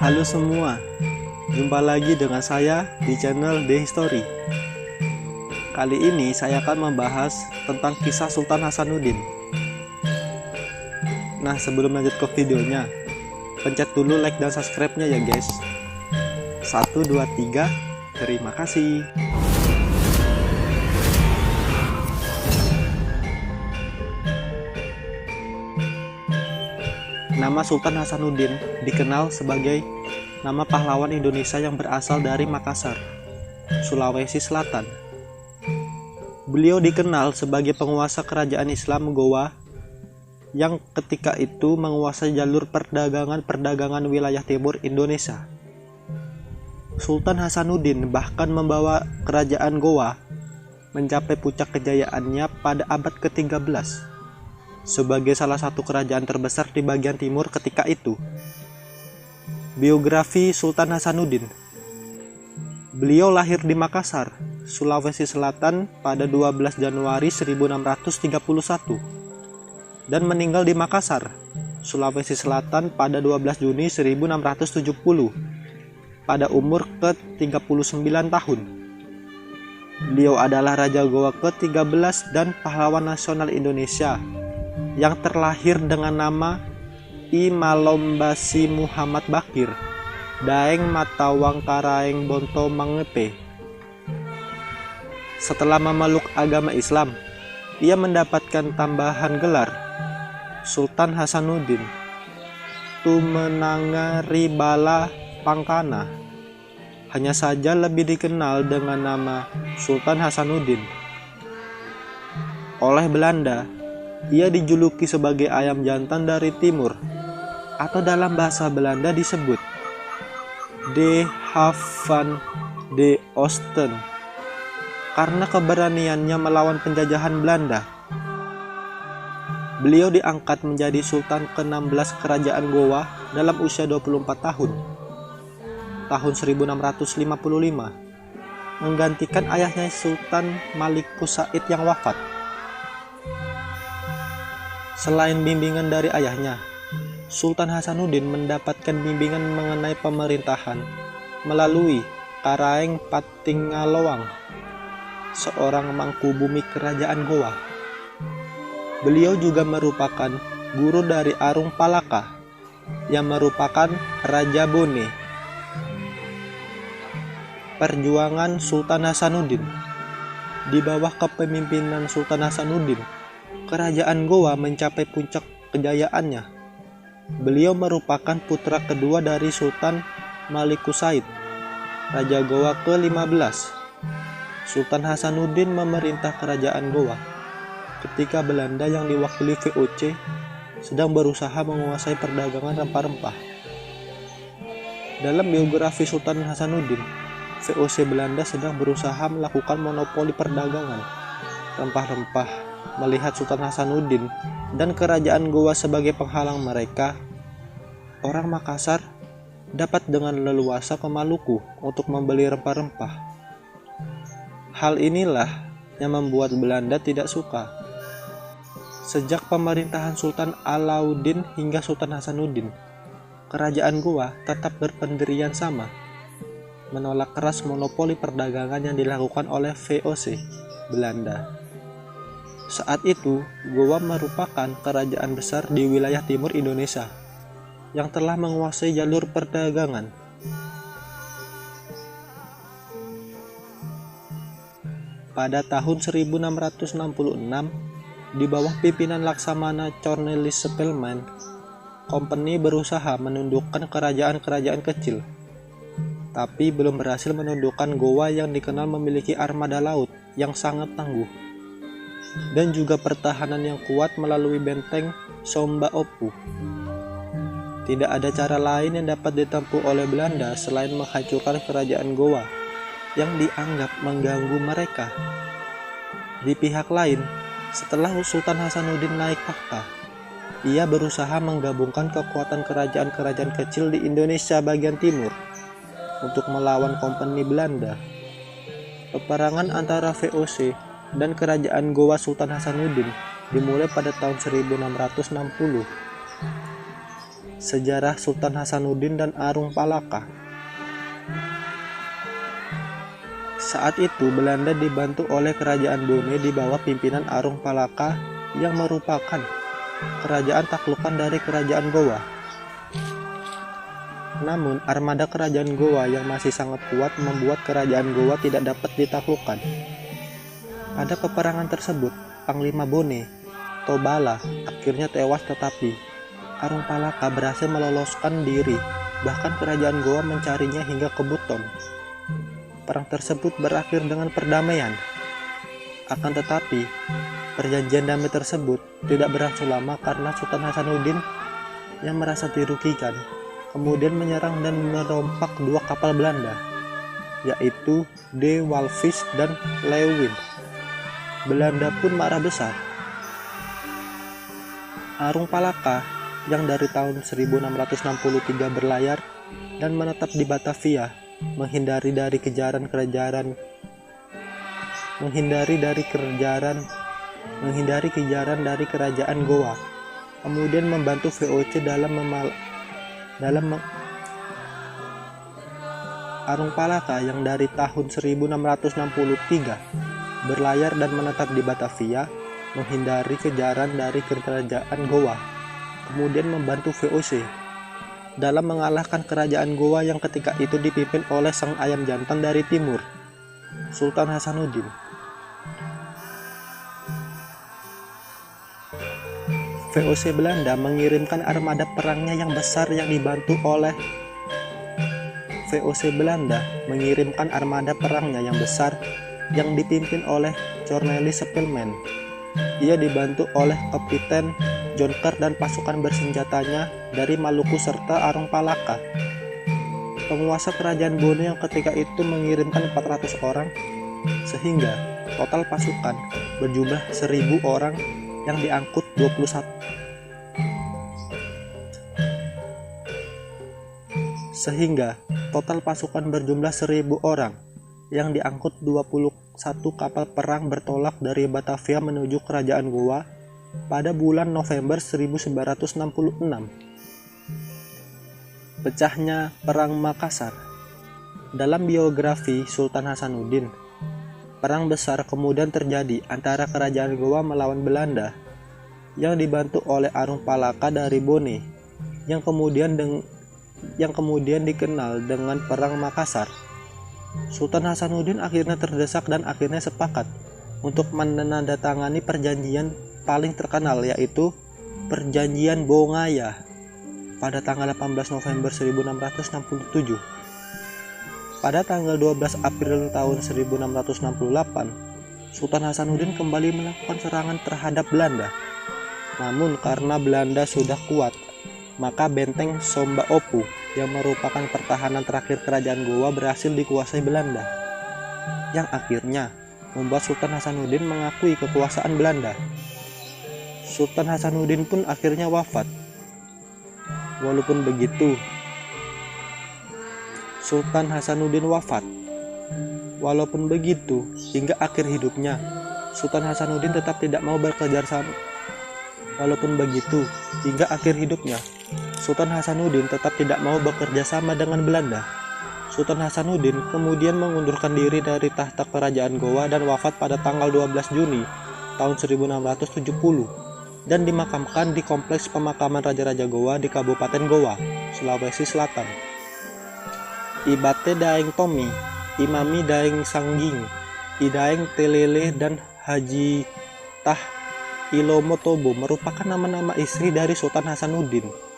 Halo semua, jumpa lagi dengan saya di channel The History. Kali ini saya akan membahas tentang kisah Sultan Hasanuddin. Nah, sebelum lanjut ke videonya, pencet dulu like dan subscribe-nya ya guys. 1, 2, 3, terima kasih. Nama Sultan Hasanuddin dikenal sebagai nama pahlawan Indonesia yang berasal dari Makassar, Sulawesi Selatan. Beliau dikenal sebagai penguasa kerajaan Islam Gowa yang ketika itu menguasai jalur perdagangan wilayah timur Indonesia. Sultan Hasanuddin bahkan membawa kerajaan Gowa mencapai puncak kejayaannya pada abad ke-13. Sebagai salah satu kerajaan terbesar di bagian timur ketika itu. Biografi Sultan Hasanuddin. Beliau lahir di Makassar, Sulawesi Selatan pada 12 Januari 1631 dan meninggal di Makassar, Sulawesi Selatan pada 12 Juni 1670 pada umur ke-39 tahun. Beliau adalah Raja Gowa ke-13 dan pahlawan nasional Indonesia yang terlahir dengan nama I Malombasi Muhammad Bakir Daeng Matawang Karaeng Bonto Mangepe. Setelah memeluk agama Islam, ia mendapatkan tambahan gelar Sultan Hasanuddin Tumenanga Ribala Pangkana. Hanya saja lebih dikenal dengan nama Sultan Hasanuddin. Oleh Belanda, ia dijuluki sebagai ayam jantan dari timur, atau dalam bahasa Belanda disebut De Haaf van de Oosten, karena keberaniannya melawan penjajahan Belanda. Beliau diangkat menjadi Sultan ke-16 Kerajaan Gowa dalam usia 24 tahun, tahun 1655, menggantikan ayahnya Sultan Malikus Said yang wafat. Selain bimbingan dari ayahnya, Sultan Hasanuddin mendapatkan bimbingan mengenai pemerintahan melalui Karaeng Patingalowang, seorang mangkubumi kerajaan Gowa. Beliau juga merupakan guru dari Arung Palaka, yang merupakan Raja Bone. Perjuangan Sultan Hasanuddin. Di bawah kepemimpinan Sultan Hasanuddin, kerajaan Gowa mencapai puncak kejayaannya. Beliau merupakan putra kedua dari Sultan Malikus Said, Raja Gowa ke-15. Sultan Hasanuddin memerintah kerajaan Gowa ketika Belanda yang diwakili VOC sedang berusaha menguasai perdagangan rempah-rempah. Dalam biografi Sultan Hasanuddin, VOC Belanda sedang berusaha melakukan monopoli perdagangan rempah-rempah. Melihat Sultan Hasanuddin dan kerajaan Gowa sebagai penghalang mereka, orang Makassar dapat dengan leluasa ke Maluku untuk membeli rempah-rempah. Hal inilah yang membuat Belanda tidak suka. Sejak pemerintahan Sultan Alauddin hingga Sultan Hasanuddin, kerajaan Gowa tetap berpendirian sama, menolak keras monopoli perdagangan yang dilakukan oleh VOC Belanda. Saat itu, Gowa merupakan kerajaan besar di wilayah timur Indonesia yang telah menguasai jalur perdagangan. Pada tahun 1666, di bawah pimpinan Laksamana Cornelis Spelman, Company berusaha menundukkan kerajaan-kerajaan kecil, tapi belum berhasil menundukkan Gowa yang dikenal memiliki armada laut yang sangat tangguh dan juga pertahanan yang kuat melalui benteng Somba Opu. Tidak ada cara lain yang dapat ditempuh oleh Belanda selain menghancurkan kerajaan Gowa yang dianggap mengganggu mereka. Di pihak lain, setelah Sultan Hasanuddin naik takhta, ia berusaha menggabungkan kekuatan kerajaan-kerajaan kecil di Indonesia bagian timur untuk melawan Kompeni Belanda. Peperangan antara VOC dan kerajaan Gowa Sultan Hasanuddin dimulai pada tahun 1660. Sejarah Sultan Hasanuddin dan Arung Palaka. Saat itu Belanda dibantu oleh Kerajaan Bone di bawah pimpinan Arung Palaka yang merupakan kerajaan taklukan dari Kerajaan Gowa. Namun armada Kerajaan Gowa yang masih sangat kuat membuat Kerajaan Gowa tidak dapat ditaklukkan. Pada peperangan tersebut, Panglima Bone, Tobala, akhirnya tewas, tetapi Arung Palaka berhasil meloloskan diri, bahkan Kerajaan Gowa mencarinya hingga ke Buton. Perang tersebut berakhir dengan perdamaian. Akan tetapi, perjanjian damai tersebut tidak berlangsung lama karena Sultan Hasanuddin yang merasa dirugikan kemudian menyerang dan merompak dua kapal Belanda, yaitu De Walvis dan Leeuwin. Belanda pun marah besar. Arung Palaka yang dari tahun 1663 berlayar dan menetap di Batavia, menghindari dari kejaran dari kerajaan Gowa, kemudian membantu VOC Arung Palaka yang dari tahun 1663 berlayar dan menetap di Batavia, menghindari kejaran dari kerajaan Gowa, kemudian membantu VOC dalam mengalahkan kerajaan Gowa yang ketika itu dipimpin oleh sang ayam jantan dari timur, Sultan Hasanuddin. VOC Belanda mengirimkan armada perangnya yang besar yang dibantu oleh yang dipimpin oleh Cornelis Spelman. Ia dibantu oleh Kapiten John Kerr dan pasukan bersenjatanya dari Maluku serta Arung Palaka. Penguasa kerajaan Bone yang ketika itu mengirimkan 400 orang, sehingga total pasukan berjumlah 1.000 orang yang diangkut 21 kapal perang bertolak dari Batavia menuju kerajaan Gowa pada bulan November 1966. Pecahnya Perang Makassar. Dalam biografi Sultan Hasanuddin, perang besar kemudian terjadi antara kerajaan Gowa melawan Belanda yang dibantu oleh Arung Palaka dari Bone yang kemudian dikenal dengan Perang Makassar. Sultan Hasanuddin akhirnya terdesak dan akhirnya sepakat untuk menandatangani perjanjian paling terkenal, yaitu Perjanjian Bongaya pada tanggal 18 November 1667. Pada tanggal 12 April tahun 1668, Sultan Hasanuddin kembali melakukan serangan terhadap Belanda. Namun karena Belanda sudah kuat, maka benteng Somba Opu yang merupakan pertahanan terakhir kerajaan Gowa berhasil dikuasai Belanda, yang akhirnya membuat Sultan Hasanuddin mengakui kekuasaan Belanda. Sultan Hasanuddin pun akhirnya wafat. Walaupun begitu, hingga akhir hidupnya, Sultan Hasanuddin tetap tidak mau bekerja sama. Sultan Hasanuddin tetap tidak mau bekerja sama dengan Belanda. Sultan Hasanuddin kemudian mengundurkan diri dari tahta kerajaan Gowa dan wafat pada tanggal 12 Juni tahun 1670 dan dimakamkan di Kompleks Pemakaman Raja-Raja Gowa di Kabupaten Gowa, Sulawesi Selatan. Ibate Daeng Tomi, Imami Daeng Sangging, Idaeng Telele, dan Haji Tah Ilomo Tobo merupakan nama-nama istri dari Sultan Hasanuddin.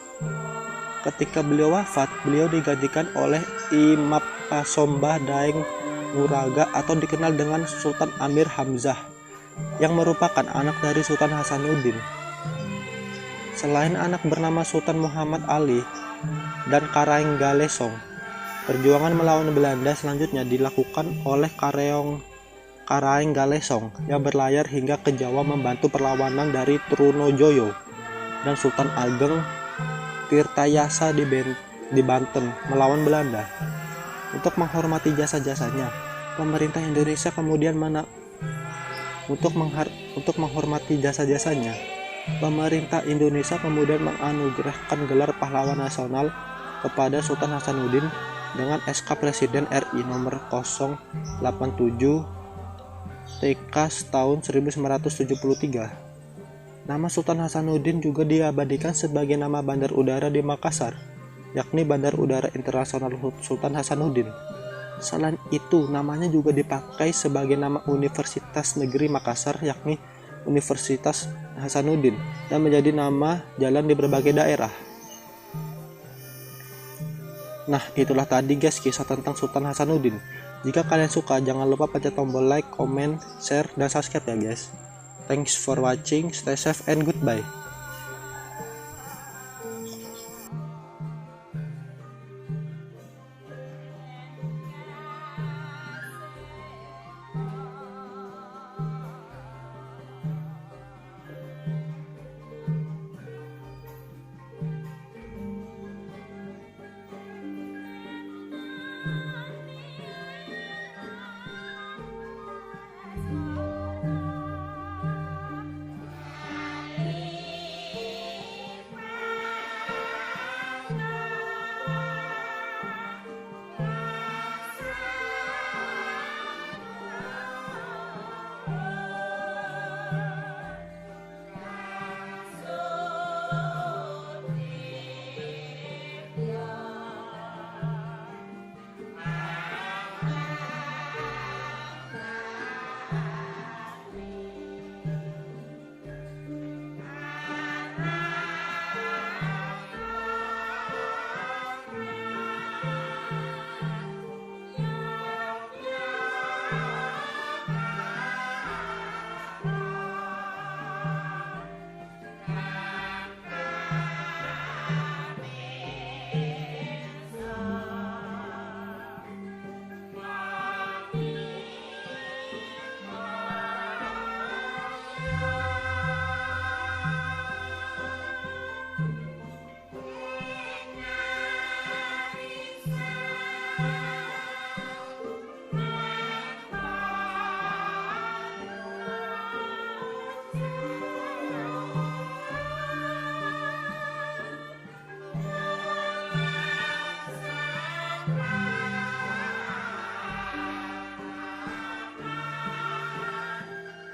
Ketika beliau wafat, beliau digantikan oleh Imam Pasomba Daeng Nguraga atau dikenal dengan Sultan Amir Hamzah, yang merupakan anak dari Sultan Hasanuddin. Selain anak bernama Sultan Muhammad Ali dan Karaeng Galesong, perjuangan melawan Belanda selanjutnya dilakukan oleh Karaeng Galesong yang berlayar hingga ke Jawa membantu perlawanan dari Trunojoyo dan Sultan Ageng Tirtayasa di Banten melawan Belanda. Untuk menghormati jasa-jasanya, pemerintah Indonesia kemudian Pemerintah Indonesia kemudian menganugerahkan gelar Pahlawan Nasional kepada Sultan Hasanuddin dengan SK Presiden RI nomor 087 TK tahun 1973. Nama Sultan Hasanuddin juga diabadikan sebagai nama bandar udara di Makassar, yakni Bandar Udara Internasional Sultan Hasanuddin. Selain itu, namanya juga dipakai sebagai nama Universitas Negeri Makassar, yakni Universitas Hasanuddin, dan menjadi nama jalan di berbagai daerah. Nah, itulah tadi guys kisah tentang Sultan Hasanuddin. Jika kalian suka, jangan lupa pencet tombol like, comment, share, dan subscribe ya guys. Thanks for watching, stay safe and goodbye.